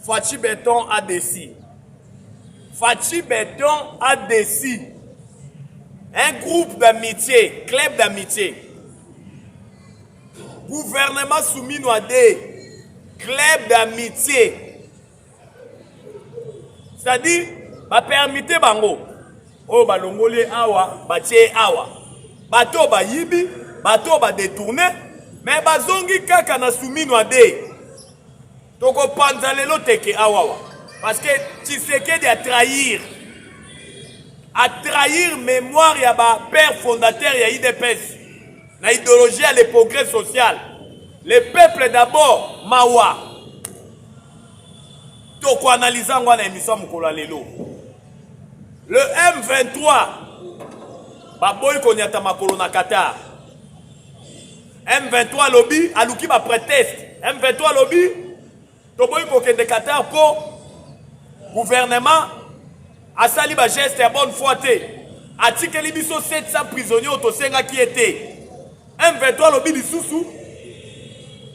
Fachi Béton a décidé. Fachi Béton a décidé. Un groupe d'amitié, club d'amitié. Gouvernement soumis à des clubs d'amitié. C'est-à-dire, permettez bango. Oh, balongole awa, batie awa. Bato ba yibi, bato ba détourné, mais bazongi kaka na soumis à des. Toko panzalelo teke awawa. Parce que Tshisekedi a trahir mémoire ya ba père fondateur ya IDPS. La idéologie à le progrès social. Le peuple d'abord, Mawa. Toko analysant ngwana émission mukolo lelo. Le M23 baboy konyata makolo na Qatar. M23 lobby aluki ba prétexte. M23 lobby toboy kokende Qatar pour gouvernement a sali ba geste ya bonne foi te. Atikeli biso 700 prisonniers otosenga qui était. M23 lobby lisusu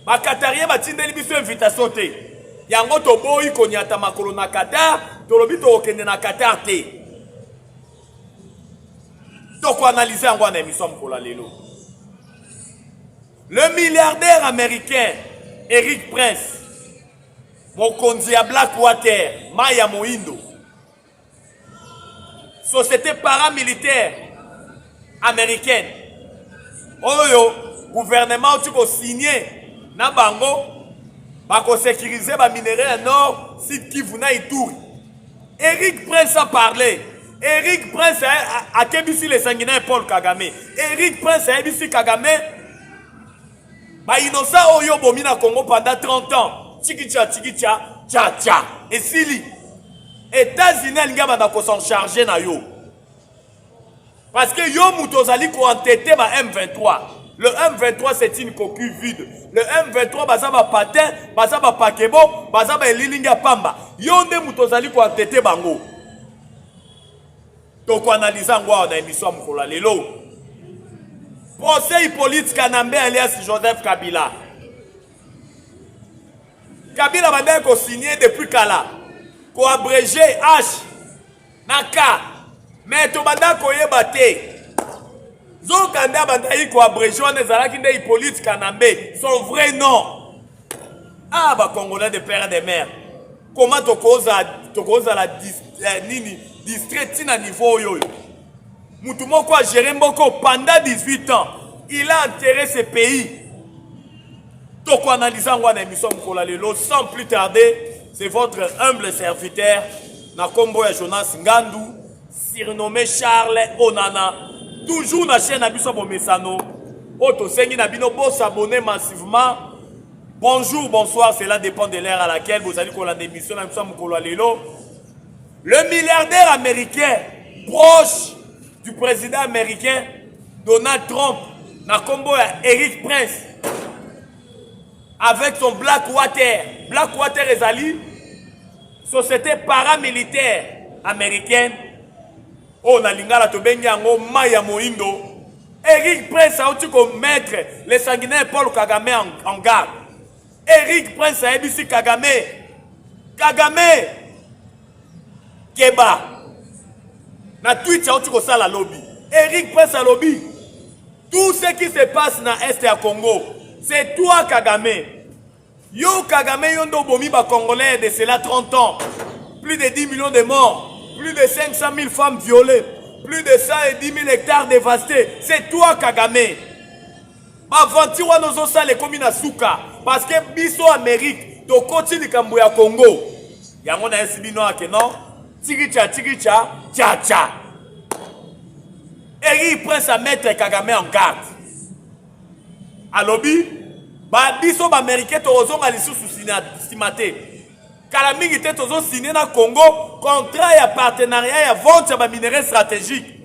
ba Qatarien batindeli biso invitation te. Yango toboy konyata makolo na Qatar, to lobby to okende na Qatar te. Toko analyser yango na émission mkola lelo. Le milliardaire américain Eric Prince mokonzi ya Blackwater, Maya Moindo, société paramilitaire américaine. Oyo gouvernement tu ko signé na bango ba ko sécuriser ba minerais nord site Kivu na Ituri. Eric Prince a parlé. Eric Prince a kebisi les sanguinaires Paul Kagame. Eric Prince a kebisi Kagame ba innocent oyo bomi na Congo pendant 30 ans. Tchikicha, tcha tcha. Et Sili. États-Unis n'ont pas s'en charger na yo. Parce que yo moutozali ko entêté ba M23. Le M23 c'est une coquille vide. Le M23 baza ba patin, baza ba pakebo, baza ba lilinga pamba. Yo nde moutozali ko entêté bango. Toko analyser ngwa na émission mkola lelo. Procès Hippolyte Kanambe alias Joseph Kabila. Kabila banda ko signé depuis Kala. Ko abrégé H Naka. Mais to banda ko yebate. Zo kanda banda ko abrégé on ezalaki nde Hippolyte Kanambe, son vrai nom. Ah ba Congolais de père et de mère. Comment to koza la nini district na niveau yo. Mutu moko a géré mboko pendant 18 ans. Il a enterré ce pays. Toko analysant ngwa na émission mkola lelo sans plus tarder, c'est votre humble serviteur Nakombo ya Jonas Ngandu, surnommé Charles Onana, toujours na chaîne Abiso Bomesano. Oto sengi na bino bo s'abonner massivement. Bonjour, bonsoir, cela dépend de l'heure à laquelle vous allez coller l'émission na émission mkola lelo. Le milliardaire américain proche du président américain Donald Trump, Nakombo ya Eric Prince, avec son Blackwater. Blackwater ezali société paramilitaire américaine. Oh na lingala to bengi yango Maya Moindo. Eric Prince a outi ko mettre les sanguinaires Paul Kagame en garde. Eric Prince a ebisi Kagame. Kagame Keba. Na Twitch a outi ko sala lobby. Eric Prince a lobby. Tout ce qui se passe dans l'Est à Congo, c'est toi Kagame. Yo Kagame yondo bomi ba Congolais de cela 30 ans. Plus de 10 millions de morts. Plus de 500 000 femmes violées. Plus de 110 000 hectares dévastés. C'est toi Kagame. Ma ventira nos osa les communes à Souka. Parce que biso Amérique, to koti di kambo ya Congo. Yango na esibino ake non. Tigicha, tcha tcha. Eric Prince à mettre Kagame en garde. À lobby, ba biso ba américain to ozonga lisusu simate. Kala mingi te tozo signé na Congo contrat ya partenariat ya vente ya minerais stratégique.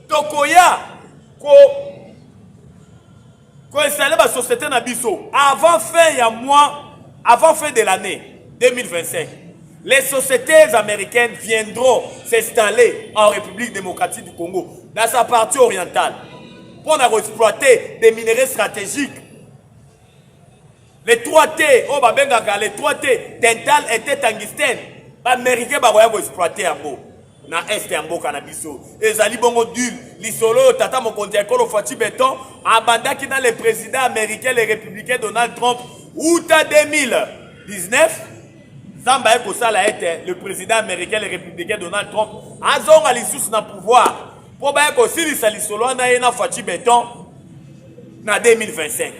Tokoya ko installer ba société na biso avant fin de l'année 2025. Les sociétés américaines viendront s'installer en République démocratique du Congo, dans sa partie orientale, pour exploiter des minerais stratégiques. Les 3T, oh babengaka les 3T, dental était tungstène. Ba américain ba voya exploiter yango. Na est ya mboka na biso. Ezali bongo dul, lisolo tata mokonzi ekolo Fati Beton, abandaki na le président américain le républicain Donald Trump outa 2019. Zamba eko sala ete le président américain le républicain Donald Trump azonga lisusu na pouvoir. Po ba eko silisa lisolo na ye na Fati Beton na 2025.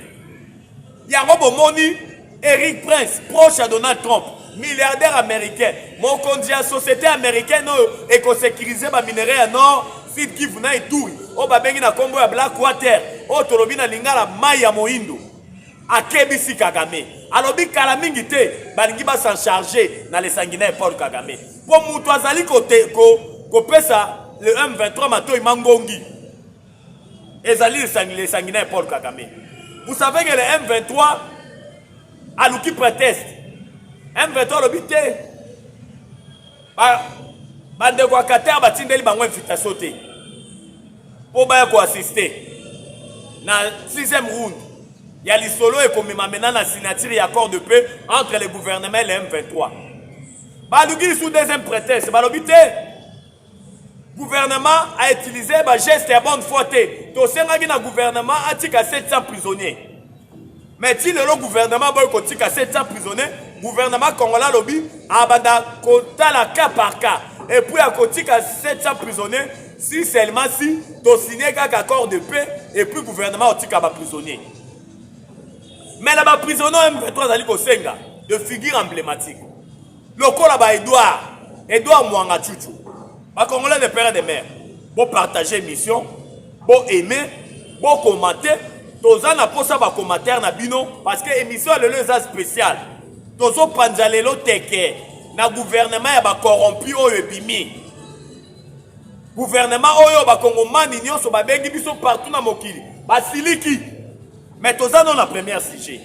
Yango bomoni Eric Prince, proche à Donald Trump, milliardaire américain, mon conduit à société américaine et qu'on sécurise ma minerai à nord, site qui vous n'a tout. Oh babengi na Congo ya Blackwater, oh tolobi na lingala Maya Moindo, à Kebisi Kagame. Alors bi kalamingi te, balingi ba s'en charger na les sanguinaires Paul Kagame. Pour mutuazali côté ko pesa le M23 mato imangongi. Ezali les sanguinaires Paul Kagame. Vous savez que le M23 a l'outil prétexte. M23 l'obité. Bande kwa Qatar batindeli bango invitation te. Pour ba ko assister. Na 6e round. Il y a l'isolo et comme maintenant la signature et accord de paix entre le gouvernement et le M23. Ba l'outil sous deuxième prétexte. Ba l'obité. Gouvernement a utilisé un geste à bonne foi. Le gouvernement a tiré 700 prisonniers. Mais si le gouvernement a tiré 700 prisonniers, le gouvernement congolais lobby a abandonné la cas par cas. Et puis a tiré 700 prisonniers, si seulement si tu signé un accord de paix, et puis le gouvernement a tiré des prisonniers. Mais les prisonniers M23 de figure emblématique. Le col là-bas, Edouard Mwanga Tchouchou. Les Congolais de père et de mère, vous partagez mission, vous aimez, vous commentez, vous avez un commentaire parce que l'émission est le spécial. Vous avez un teke, le gouvernement est corrompu au ebimi. Le gouvernement est corrompu partout dans le Mokili. Basiliki. Mais vous avez la première sujet.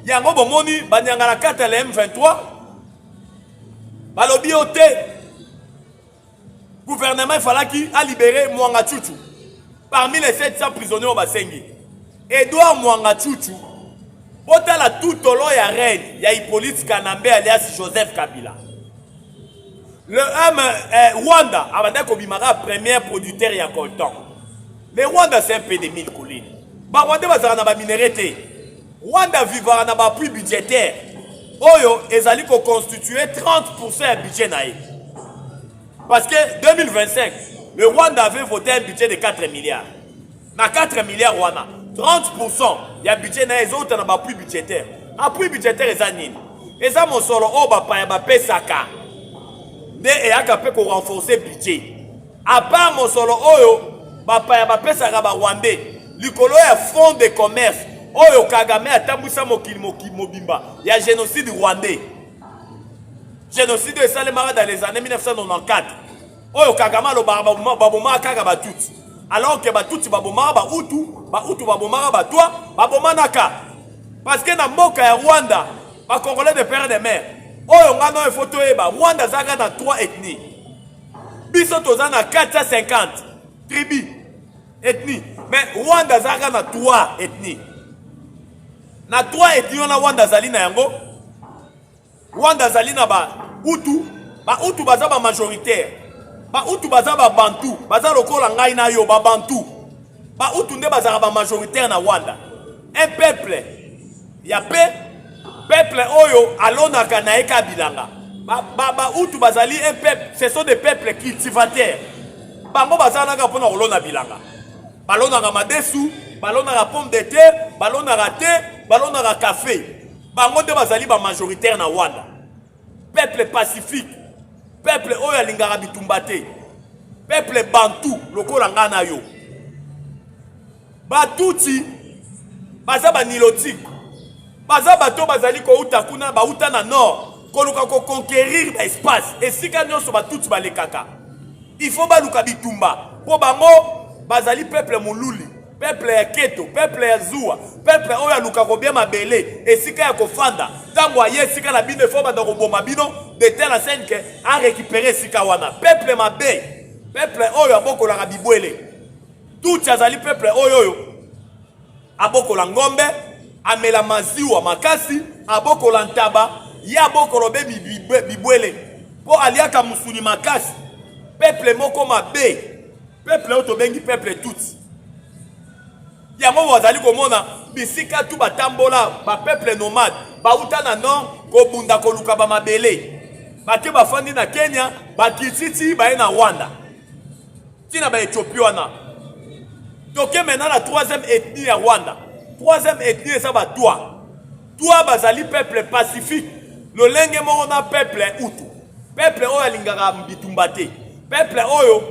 Il y a un moment où vous avez la carte M23, balobi ote. Le gouvernement il fallait qu'il a libéré Mwanga Tchouchou parmi les 700 prisonniers au Basengi. Edouard Mwanga Tchouchou, autant la tout au long ya reine, il y a Hippolyte Kanambe alias Joseph Kabila. Le Rwanda, avant d'être premier producteur il y a coltan. Le Rwanda c'est un peu de 1000 collines. Le Rwanda va na minéralité. Rwanda vivra na ba plus budgétaire. Oyo ezali ko constituer 30% du budget naïe. Parce que 2025, le Rwanda avait voté un budget de 4 milliards. Dans 4 milliards, 30%, il y a un budget, les autres n'ont pas plus budgétaire. Appui budgétaire, ils ont et ça, mon solo, oh, bah, pesaka. Et à capé pour renforcer le budget. À part mon solo, oh, bah, pesaka, bah, Rwandais. L'icolo est un fonds de commerce. Oh, Kagame, à Tamoussa Mobimba. Il y a génocide rwandais. Génocide de Salemara dans les années 1994. Oyo Kagama lo baboma kaga batut. Alors que batut baboma ba utu baboma ba toi baboma naka. Parce que na mboka ya Rwanda, ba Congolais de père et de mère. Oyo ngano e photo eba Rwanda zaga na 3 ethnies. Biso toza na 450 tribus ethnies. Mais Rwanda zaga na 3 ethnies. Na 3 ethnies na Rwanda zali na yango. Rwanda zali na ba Utu baza ba majoritaire. Ba Utu baza ba Bantu, baza lokola ngai na yo ba Bantu. Ba Utu nde baza ba majoritaire na Rwanda. Un peuple ya peuple oyo alonaka na eka bilanga. Ba Utu bazali un peuple, ce sont des peuples cultivateurs. Bango baza naka pona kolona bilanga. Balonaka madesu, balonaka pomme de terre, balonaka thé, balonaka café. Bango nde bazali ba majoritaire na Rwanda. Peuple pacifique. Peuple oyo alingaka bitumba te. Peuple bantu lokola nga na yo. Batuti baza ba nilotique. Baza bato bazali ko uta kuna ba uta na nord. Koluka ko conquérir l'espace. Et sika nyonso batuti balekaka. Il faut baluka bitumba. Po bango bazali peuple mululi. Peuple ya keto, peuple ya zuwa, peuple oya luka ko bien mabele, esika ya kofanda, tango aye sika na bino fo ba do boma bino de telle scène que a récupérer sika wana. Peuple mabe, peuple oyo aboko la bibwele. Tout azali peuple oyo aboko la ngombe, amela maziwa makasi abokola ntaba ya bokolobe bibwele po aliaka musuni makasi peuple moko mabe peuple oto bengi peuple tout yango wazali komona bisika tu batambola ba peuple nomade bauta na nord kobunda koluka ba mabele bake bafandi na Kenya bakititi baye na Rwanda tina ba Ethiopie wana toke maintenant la troisième ethnie ya Rwanda troisième ethnie eza batwa twa bazali peuple pacifique lolenge moko na peuple utu peuple oyo alingaka bitumba te peuple oyo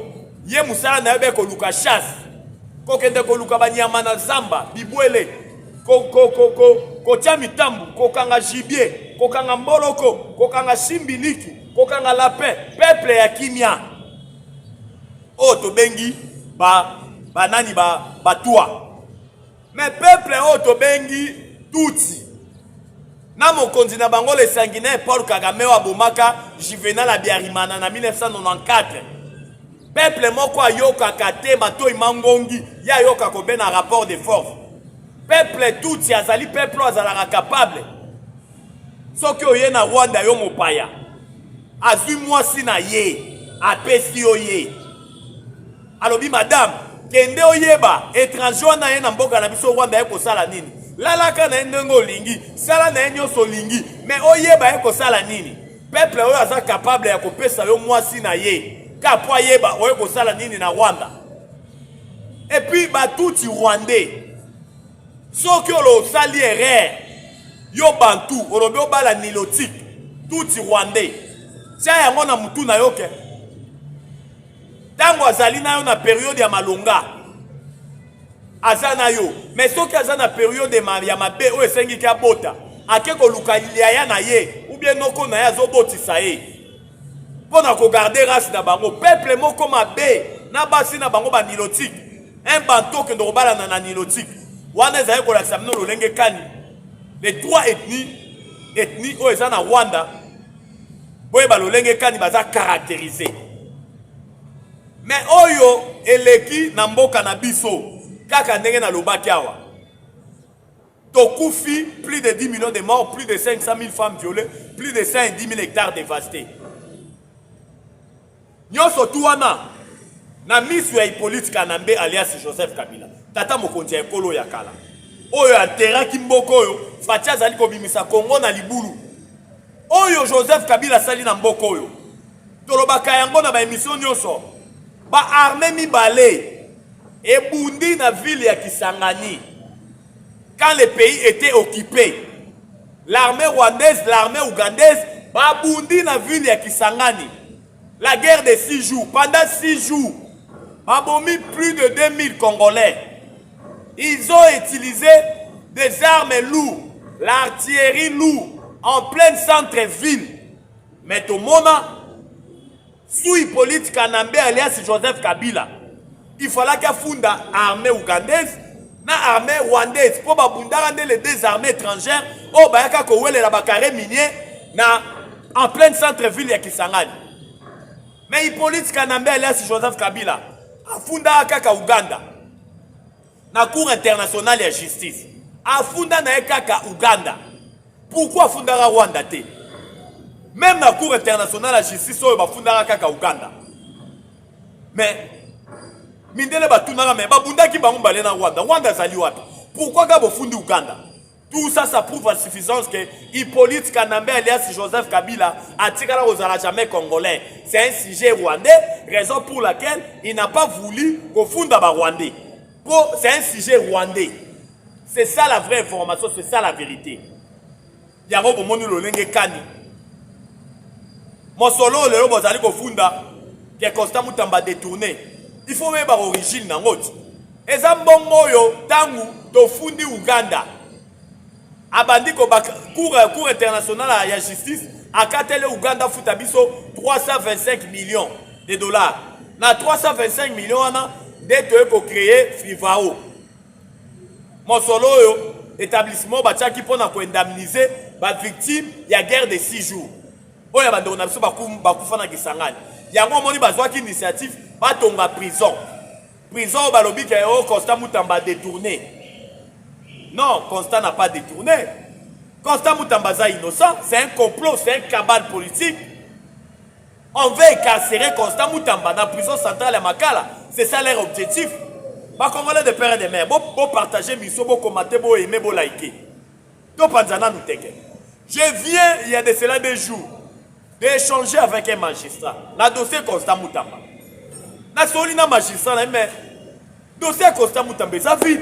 ye musala na yebe koluka chasse kokende koluka banyama na zamba bibwele kotia mitambu kokanga gibier kokanga mboloko kokanga simbiliki kokanga lapin peuple ya kimia oyo tobengi banani batwa mais peuple oyo tobengi tuti na mokonzi na bango le sanguinaire Paul Kagame wa bomaka Juvenal Abiyarimana na 1994 peuple moko ayoka kate matoi mangongi ya yoka kobe na rapport de force peuple tuti azali peuple azalaka capable soki oye na Rwanda yo mopaya azui mwasi na ye apesi oye alobi madame kende oyeba étranger wana ye na mboka na biso Rwanda ye kosala nini lalaka na ndenge olingi sala na nyonso olingi mais oyeba ye kosala nini peuple oyo aza capable ya kopesa yo mwasi na ye ka po yeba oye kosala nini na Rwanda et puis batuti rwandais soki olo sali erreur yo bantu olobi obala nilotique tuti rwandais tia yango na mutu na yo ke tango azali na yo na période ya malonga azana yo mais soki azana période ya mabe oyo esengiki abota ake koluka liaya na ye ou bien noko na ye azobotisa ye mpona kogarde race na bango peuple moko mabe na basi na bango banilotique un banto okende kobalana na nilotique wana ezali kolakisa bino lolenge kani les trois ethnies oyo eza na Rwanda boyeba lolenge kani baza caractérisé mais oyo eleki na mboka na biso kaka ndenge na lobaki awa tokufi plus de 10 millions de morts, plus de 500 000 femmes violées, plus de 110 000 hectares dévastés. Nyonso tu wana na misu ya Hippolyte Kanambe alias Joseph Kabila tata mokonzi ya ekolo ya kala oyo ateraki mboko oyo Fatia azali kobimisa Kongo na libulu oyo Joseph Kabila sali na mboko oyo tolobaka yango na ba émission nyonso ba armée mibale ebundi na ville ya Kisangani quand le pays était occupé l'armée rwandaise l'armée ougandaise ba bundi na ville ya Kisangani la guerre de 6 jours pendant 6 jours babomi plus de 2000 Congolais ils ont utilisé des armes lourdes l'artillerie lourde en plein centre-ville mais tout le monde sous Hippolyte Kanambe alias Joseph Kabila il fallait qu'il fonda armée ougandaise na armée rwandaise pour babundara les deux armées étrangères au bayaka kowele la bakare minier na en plein centre-ville ya Kisangani mais Hippolyte Kanambe alias Joseph Kabila afunda kaka Uganda na cour internationale ya justice afunda na kaka Uganda pourquoi afundaka Rwanda te même la cour internationale ya justice oyo bafundaka kaka Uganda mais mindele batunaka mais babundaki bango bale na Rwanda Rwanda zali wapi pourquoi ka bofundi Uganda tout ça ça prouve à suffisance que Hippolyte Kanambe alias Joseph Kabila atikala kozala jamais congolais c'est un sujet rwandais raison pour laquelle il n'a pas voulu kofunda ba rwandais c'est un sujet rwandais c'est ça la vraie information c'est ça la vérité yango bomoni lolenge kani mosolo lelo bozali kofunda ke Constant Mutamba détourné il faut même par origine nangote eza mbongo yo tangu tofundi Uganda abandi ko cour internationale ya justice akatele Uganda futa biso 325 millions de dollars na 325 millions wana dete ko créer Frivao mosolo yo établissement batiaki pona ko indemniser ba victime ya guerre de 6 jours oya bando na biso bakufa na Kisangani yango moni bazwaki initiative batonga prison balobi ke o Constant Mutamba détourné Non, Constant n'a pas détourné. Constant Moutambaza innocent, c'est un complot, c'est un cabale politique. On veut incarcérer Constant Moutamba dans la prison centrale à Makala. C'est ça leur objectif. Bah, Congolais de père et de mère, bon partager, bon commenter, bon aimer, bon liker. Donc, je viens, il y a de cela 2 jours, d'échanger avec un magistrat. Le dossier Constant Moutamba. Na solina magistrat, mais dossier Constant Moutamba, ça vit.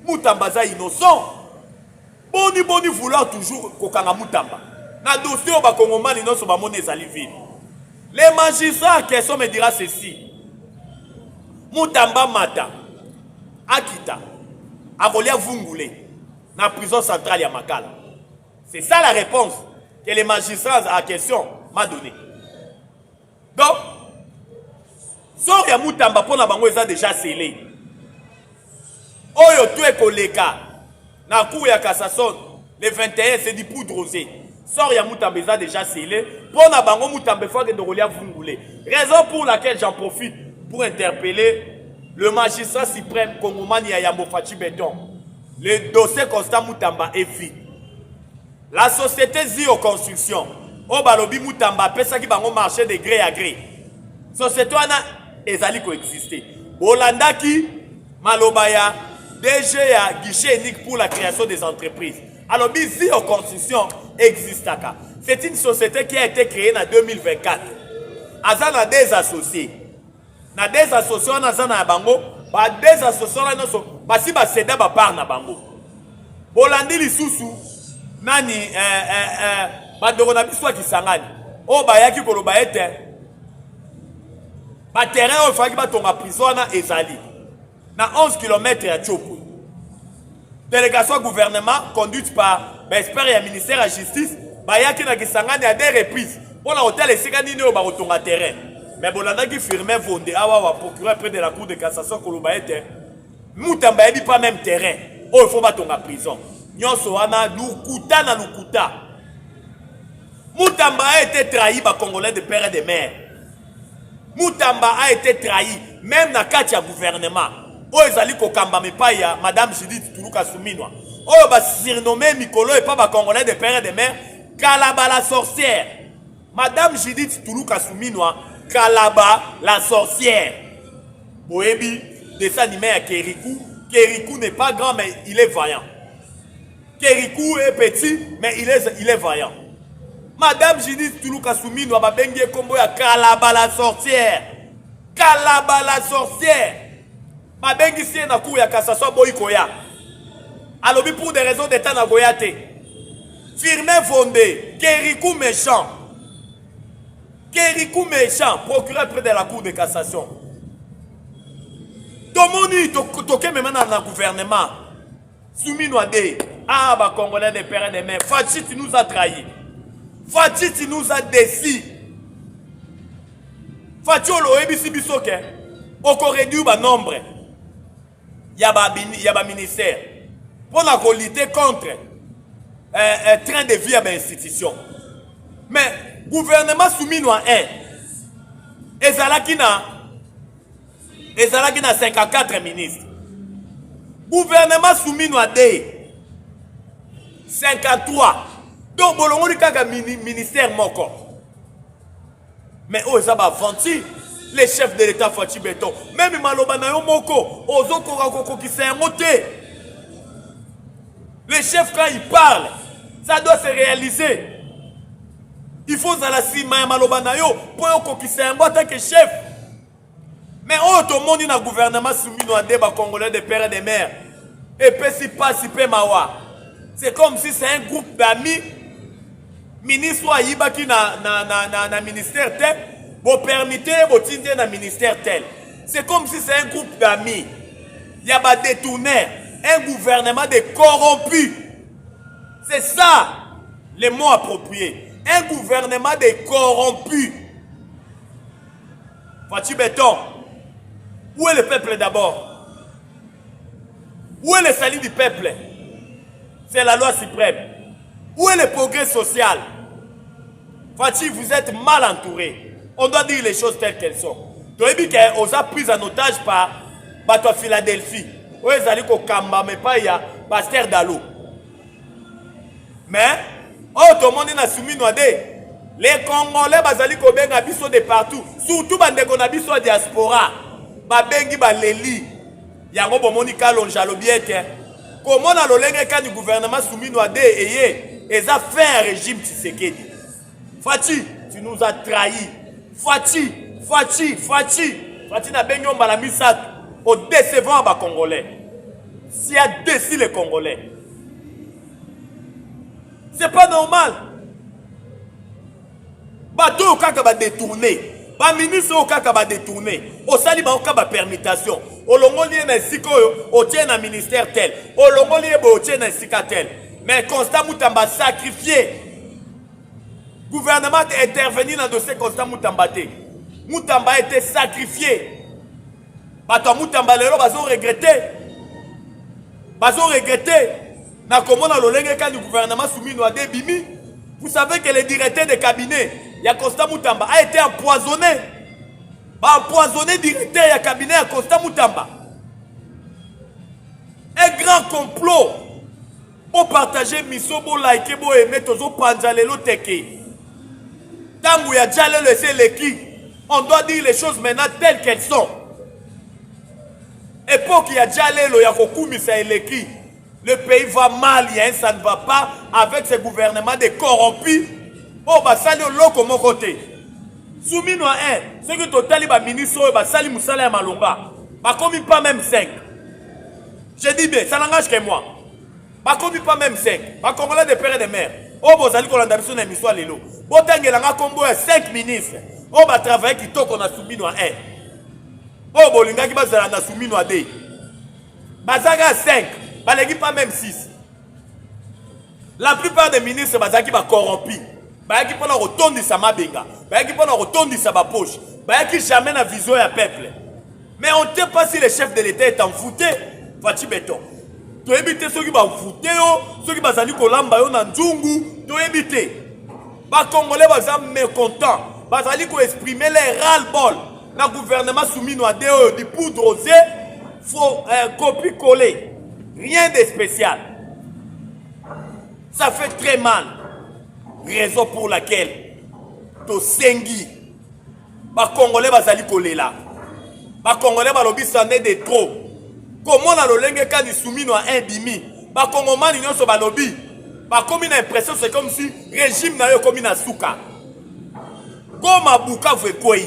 Moutamba, ça innocent. Boni vouloir toujours kokanga Moutamba. Na dossier au Bakongomani, non, sur Bamone Zalivi. Les magistrats en question me dira ceci. Moutamba Mata, Akita, Avolia Vungule, dans la prison centrale à Makala. C'est ça la réponse que les magistrats à la question m'a donnée. Donc, sort ya Moutamba pour la bango est déjà scellé. Oyo tout est collègue. Dans la cour ya cassation, le 21, c'est du poudre rosé. Sort ya Moutamba est déjà scellé. Pour la bango Moutamba faut que de Rolia Vungule. Raison pour laquelle j'en profite pour interpeller le magistrat suprême Kongomani Yayambo Fachi Béton. Le dossier Constant Moutamba est vide. La société Zio Construction, au Balobi Moutamba, pesa qui va marcher de gré à gré. Société wana ezali coexister. Bolandaki, Malobaya, DG a guichet unique pour la création des entreprises. Alors, Zio Construction existe. C'est une société qui a été créée en 2024. Azan a des associés. Na des associations na zana bango, ba des associations na so, ba si ba seda ba par na bango. Bolandi lisusu nani ba dogona biswa kisangani. O ba yaki koloba ete ba terrain o faki ba tonga prison na ezali. Na 11 km ya Tchopo. Délégation gouvernement conduite par expert et ministère de la justice, ba yaki na kisangani à des reprises. Pour la hôtel et sikani ne ba tonga terrain. Mais Bolanda qui firmait Vondé, procureur près de la cour de cassation, Kolobaete, Moutamba n'est pas même terrain. Oh, il faut battre en prison. Nyonsoana, Lukuta na Lukuta. Moutamba a été trahi par Congolais de père et de mère. Moutamba a été trahi, même dans le cadre du gouvernement. Oh, ils allaient kokamba me paya, Madame Judith Toulouka Souminwa. Oh, bah, surnommé Mikolo et pas Congolais de père et de mère, Kalaba la sorcière. Madame Judith Toulouka Souminwa. Kalaba, la sorcière. Boebi, dessin animé à Kerikou. Kerikou n'est pas grand, mais il est vaillant. Kerikou est petit, mais il est vaillant. Madame Judith Toulouka Soumine, on va bengue combo à Kalaba, la sorcière. Kalaba, la sorcière. Ma bengue ici, na kou ya kassation boykoya. Alors, pour des raisons d'état na goyate. Firmin Fondé, Kerikou méchant. Kerikou méchant, procureur près de la cour de cassation. Tomoni, toke même dans le gouvernement. Souminoadé, ah, bah, Congolais de père et de mère. Fachi, tu nous as trahis. Fachi, tu nous as déçus. Fachi, on a ABC bisoke. On a réduit le nombre. Il y a un ministère. Pour la lutter contre un train de vie à l'institution. Mais gouvernement soumis à 1. Ezalaki na 54 ministres. Gouvernement soumis à 2. 53. Donc, bolongo li kaka ministère moko. Mais oh, ça va vanti. Les chefs de l'État Fachi Béton. Même Maloba na yo moko. Ozo koko qui s'est monté. Les chefs, quand ils parlent, ça doit se réaliser. Il faut à la cima Maloba na yo pour qu'il s'est en tant que chef. Mais oh, tout le monde dans le gouvernement soumis à des Congolais de père et de mère. Et puis si pas si peu mawa. C'est comme si c'est un groupe d'amis. Ministre Aïba qui na ministère tel. Vous permettez vous tindre dans ministère tel. C'est comme si c'est un groupe d'amis. Il y a pas détourné. Un gouvernement de corrompus. C'est ça les mots appropriés. Un gouvernement de corrompus. Fachi Béton. Où est le peuple d'abord? Où est le salut du peuple? C'est la loi suprême. Où est le progrès social? Fachi, vous êtes mal entouré. On doit dire les choses telles qu'elles sont. Tu as dit qu'on a pris en otage par Philadelphie. Où est-ce que Kamba, mais pas il y a Pasteur Dalo. Mais, oh, tout le monde est soumis à les Congolais, bazali kobenga biso de partout. Surtout bandeko na biso diaspora. Babengi baleli. Yango bomoni kalonja lobiete. Comment na lolenge ka du gouvernement soumis à et ça fait un régime Tshisekedi. Fati, tu nous as trahis. Fati na bengi on balami sak au décevant ba Congolais. Si a déci les Congolais. C'est pas normal. Bateau au kaka ba détourné. Ba ministre au kaka ba détourné. Au sali ba oka ba permutation. Au longoli na siko au tien na ministère tel. Au longoli au tien na sika tel. Mais Constant Moutamba sacrifié. Gouvernement est intervenu dans le dossier Constant Moutamba. Moutamba a été sacrifié. Bato Moutamba lelo bazo regretté. Na comment na lolenge ka du gouvernement soumis à des bimi. Vous savez que le directeur de cabinet, il y a Constant Moutamba, a été empoisonné. Empoisonné directeur du cabinet à Constant Moutamba. Un grand complot pour partager misobo like bo aimer tozo panjalelo teke. Tangu ya jale laisser l'équipe. On doit dire les choses maintenant telles qu'elles sont. Époque ya jale lo ya kokumisa l'équipe. Le pays va mal, ça ne va pas avec ce gouvernement de corrompus. Oh, bah, ça n'est pas comme côté. Soumis nous à un, ce que total ba ministre, bah, sali moussala ya malonga. Bah, comme pas même 5. Je dis bien, ça n'engage que moi. Bah, comme pas même 5. Bah, Congolais de père et de mère. Oh, bah, sali qu'on a d'habitude une histoire lelo. Bon, t'as un combo à 5 ministres. Oh, bah, travailler qui toque, on a soumis nous à un. Oh, bah, l'inga qui va se soumis nous à 2. Bah, ça a 5. Balegi pas même 6. La plupart des ministres bazaki ba corrompus. Bayaki pona rotondisa mabenga. Bayaki pona rotondisa ba poche. Bayaki jamais na vision ya peuple. Mais on ne sait pas si le chef de l'État est envoûté. Fati beton. To éviter ceux qui ba envoûté yo, ceux qui bazali kolamba yo na nzungu, to éviter. Ba Congolais bazam mécontents. Bazali ko exprimer les ras-le-bol. Na gouvernement soumis à des du poudre rosée, faut copier-coller. Rien de spécial. Ça fait très mal. Raison pour laquelle to sengi ba Congolais bazali kolela. Ba Congolais ba lobi sande de trop. Comment na lolenge ka ni soumis à un bimi. Ba Congomani nyonso ba lobi. Ba comme une impression c'est comme si régime na yo comme na suka. Comme abuka vwe koi.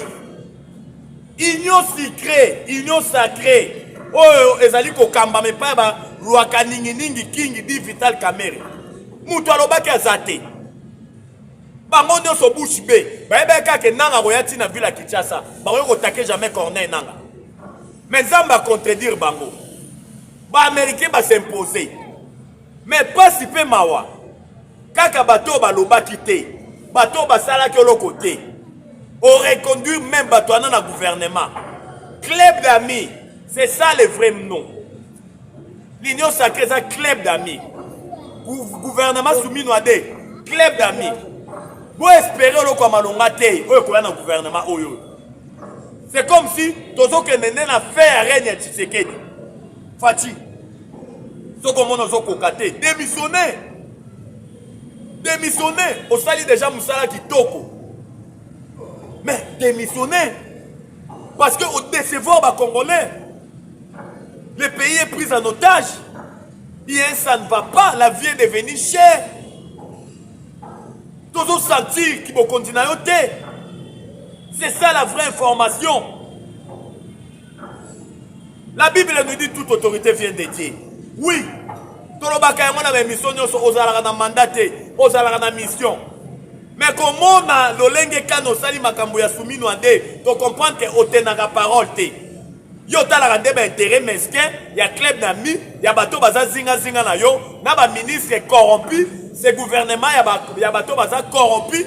Union secret, union sacrée. Oh ezali ko kamba me pa ba Luaka ningi king di Vital Kamerhe. Mutu alobaki azate. Bango nyonso bouche be. Bayebe kaka nanga royati na ville ya Kinshasa. Bango kotake jamais Corneille nanga. Mais Zamba contredire bango. Ba américain ba s'imposer. Mais pas si peu mawa. Kaka bato ba lobaki te. Bato ba salaki oloko te. On reconduire même bato na na gouvernement. Club d'amis, c'est ça le vrai nom. L'union sacrée, c'est un club d'amis. Gouvernement soumis à des club d'amis. Vous espérez que vous avez un gouvernement. C'est comme si tout ce que nous avons fait à Régnier Tshisekedi. Fati. Ce que nous avons cocaté. Démissionner. Au sali déjà Moussala qui toko. Mais démissionner. Parce que au décevoir les Congolais. Le pays est pris en otage. Bien, ça ne va pas. La vie est devenue chère. Toujours sentir qu'il faut continuer à ôter. C'est ça la vraie information. La Bible nous dit toute autorité vient de Dieu. Oui. Tout le monde a une mission, aux mandaté, aux mission. Mais comment on a l'olenge kano sali makambo ya soumi noandé, tu comprends que otenaga parole te. Yo tala rande ba intérêt mesquin, ya club d'ami, ya bato baza zinga na yo, na ba ministre corrompu, ce gouvernement ya bato baza corrompu.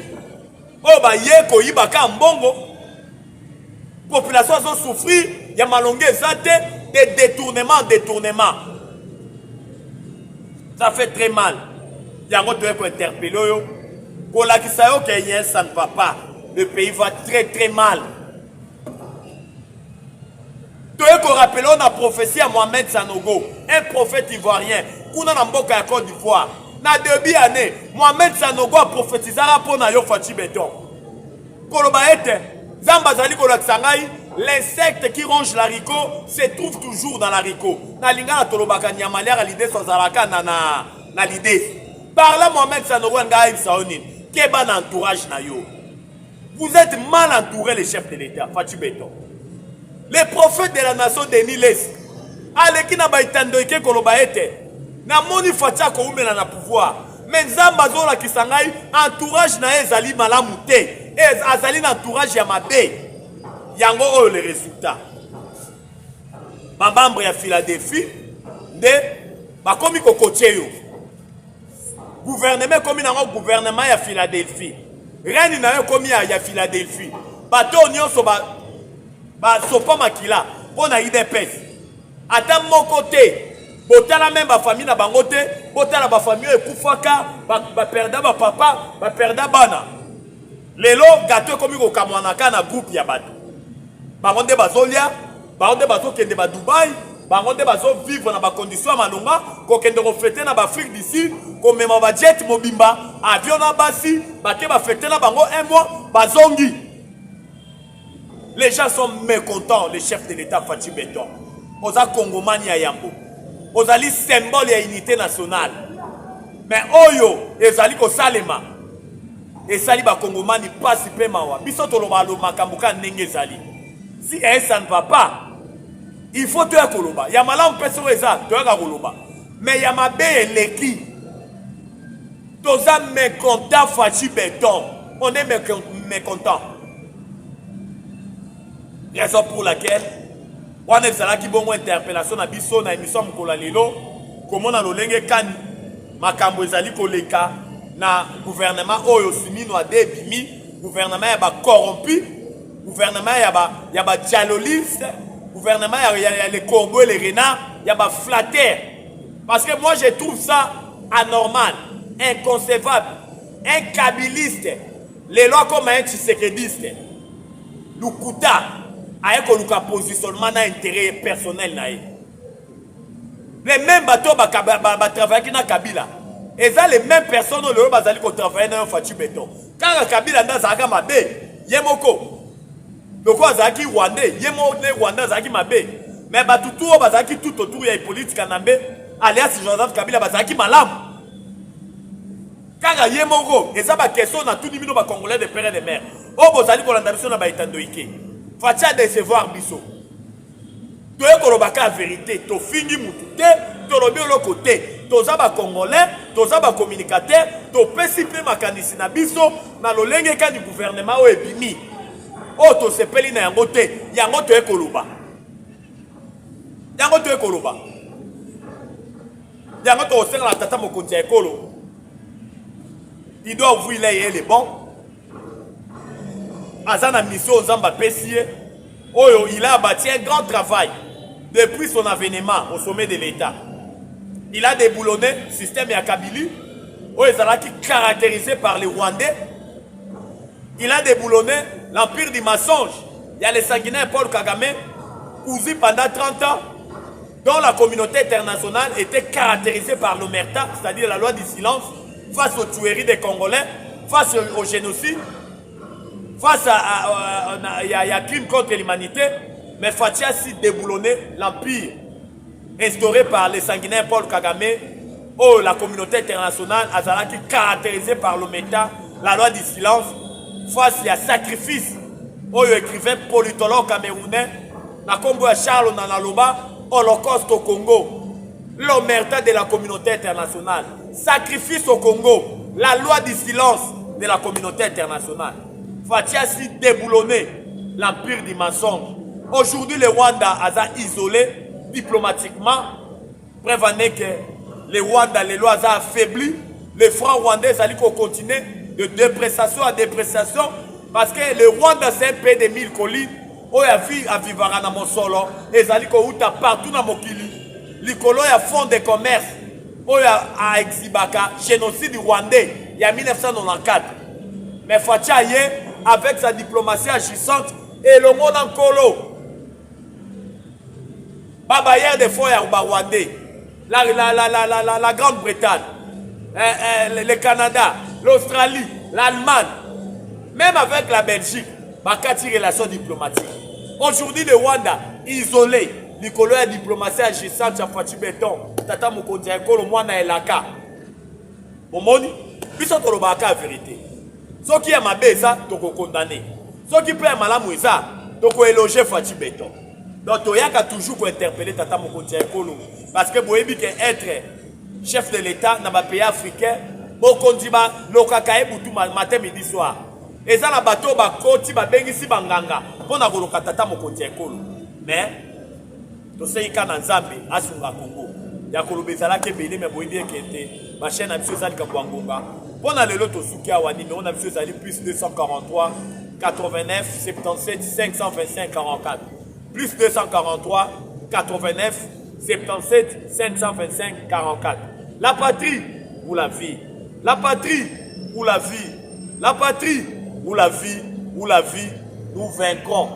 Oh ba ye ko yibaka mbongo. Population a souffrir, ya malonge zate de détournement. Ça fait très mal. Yango doit être interpellé yo. Pour la Kisayo que ça ne va pas. Le pays va très très mal. Tu veux qu'on rappelle, on a prophétie à Mohamed Sanogo, un prophète ivoirien. kuna na mboka ya Côte d'Ivoire. Na début année, Mohamed Sanogo a prophétisé pour na yo Fachi Beton. Koloba ete, Zamba zali kolakisa ngai, l'insecte qui ronge l'haricot se trouve toujours dans l'haricot. Na linga na tolobaka nyamaliaka l'idée sans alaka na l'idée. Par là, Mohamed Sanogo ngai saonin, keba na entourage na yo. Vous êtes mal entouré, les chefs de l'État, Fachi Beton. Les prophètes de la nation Denis Les, aleki na baitandoike koloba ete, na moni Fachi akoumela na pouvoir. Mais Zamba zola kisangai, entourage na ezali malamu te. Azali na entourage ya mabe. Yango oyo le résultat. Babambre ya Philadelphie, de bakomi kokoche yo. Gouvernement komi nango gouvernement ya Philadelphie. Reine na yo komi ya Philadelphie. Bato nyonso ba sopa makila pona IDPS. Ata moko te. Botala même ba famille na bango te, botala ba famille ekufaka, ba perda ba papa, ba perda bana. Lelo gâteau komi ko kamwanaka na groupe ya bato. Bango nde bazolia, bango nde bazokende ba Dubaï, bango nde bazo vivre na ba conditions malonga, ko kende ko fêter na ba Afrique d'ici, ko mema ba jet mobimba, avion na basi, ba ke ba fêter na bango un mois, bazongi. Les gens sont mécontents, les chefs de l'État Fachi Beton. Oza Kongomani ya Yambo. Ozali symbole ya unité nationale. Mais oyo ezali ko salema. Ezali ba Kongomani pasi pe mawa. Biso toloba lo makambuka ndenge ezali. Si ça ne va pas, il faut te koloba. Ya malamu peso eza, to ya koloba. Mais ya mabe eleki. Toza mécontent Fachi Beton. On est mécontent. Raison pour laquelle on a fait une interpellation na biso na émission Mkola Lelo comment na lolenge kani makambo ezali koleka na gouvernement oyo simino adebimi gouvernement ya ba corrompu gouvernement ya ba dialoliste gouvernement ya les corbeaux les renards ya ba flatteur parce que moi je trouve ça anormal inconcevable un kabiliste les lois comme un tshisekediste lukuta avec un positionnement d'intérêt personnel. Les mêmes bateaux travaillent dans Kabila. Et ça, les mêmes personnes qui travaillent dans Fachi Beton. Quand Kabila dans Zaga Mabe, Yemoko. Donc, Zaki Rwandais, Yemoko Rwanda Zaki Mabe. Mais tout autour, il y a une politique Kanambe, alias Joseph Kabila Zaki Malam. Quand Yemoko, et ça, la question dans tout le monde congolais de père et de mère. Oh, vous allez pour l'indemnisation dans Baïtandoïke. Facha décevoir biso. Tu es kolobaka vérité, to fingi mututé, to lobi lo côté, to zaba congolais, to zaba communicateur, to pesipe makanisi na biso na lolenge ka du gouvernement o ebimi. O to sepeli na yango te, yango to ekoloba. Yango to ekoloba. Yango to osenga la tata mokonzi ekolo. Il doit ouvrir les bons. Azana mission Zamba Pessie, Oyo, il a bâti un grand travail depuis son avènement au sommet de l'État. Il a déboulonné le système Yakabili, Oyo qui caractérisé par les Rwandais. Il a déboulonné l'empire du mensonge. Il y a les sanguinaires Paul Kagame, cousu pendant 30 ans, dont la communauté internationale était caractérisée par l'omerta, c'est-à-dire la loi du silence, face aux tueries des Congolais, face au génocide. Face à crime contre l'humanité, mais Fachi a si déboulonné l'empire instauré par les sanguinaires Paul Kagame, oh, la communauté internationale, Azalaki caractérisée par l'Ometa, la loi du silence, face à sacrifice, oh, écrivain politologue camerounais, la combo à Charles Nanaloba, Holocauste au Congo, l'Omerta de la communauté internationale, sacrifice au Congo, la loi du silence de la communauté internationale. Fachi a si déboulonné l'empire du mensonge. Aujourd'hui, le Rwanda a isolé diplomatiquement. Prévenez que le Rwanda, les lois ont affaibli. Les francs rwandais ont continué de dépréciation à dépréciation. Parce que le Rwanda, c'est un pays de 1000 collines. Où il y a vu à Vivara dans mon solo. Et ils ont partout dans mon kili. Les colons, il y a fonds de commerce. Où il y a à Exibaka, génocide rwandais. Il y a 1994. Mais Fachi avec sa diplomatie agissante et le monde en colo. Babayer des fois, il y a Rwandais. la Grande-Bretagne, le Canada, l'Australie, l'Allemagne, même avec la Belgique, bakati relation diplomatique. Aujourd'hui, le Rwanda, isolé, Nicolas a diplomatie à Gisant, Chafati Béton, Tata Mokonzi Ekolo, Mwana Elaka. Bomoni, biso tolobaka la vérité. Ce qui est ma beza, toko condamné. Ce qui peut être malamu ça, toko éloger Fati Béton. Donc, il y a toujours pour interpeller Tata Mokonzi Ekolo. Parce que Boébi qui être chef de l'État dans un pays africain, Mokonzi ba lokakaye butu matin midi soir. Et ça, la bateau ba koti ba bengisi banganga. Pour na koloka Tata Mokonzi Ekolo. Mais, to sei kana Nzambe asunga Congo. Ya kolobezala ke bele me Boébi qui était ma chaîne Abisio Zali Kabwangonga. Pour na lelo to suki awa numéro Abisio Zali plus 243 89 77 525 44. Plus 243 89 77 525 44. La patrie ou la vie. La patrie ou la vie. La patrie ou la vie. Ou la vie. Nous vaincrons.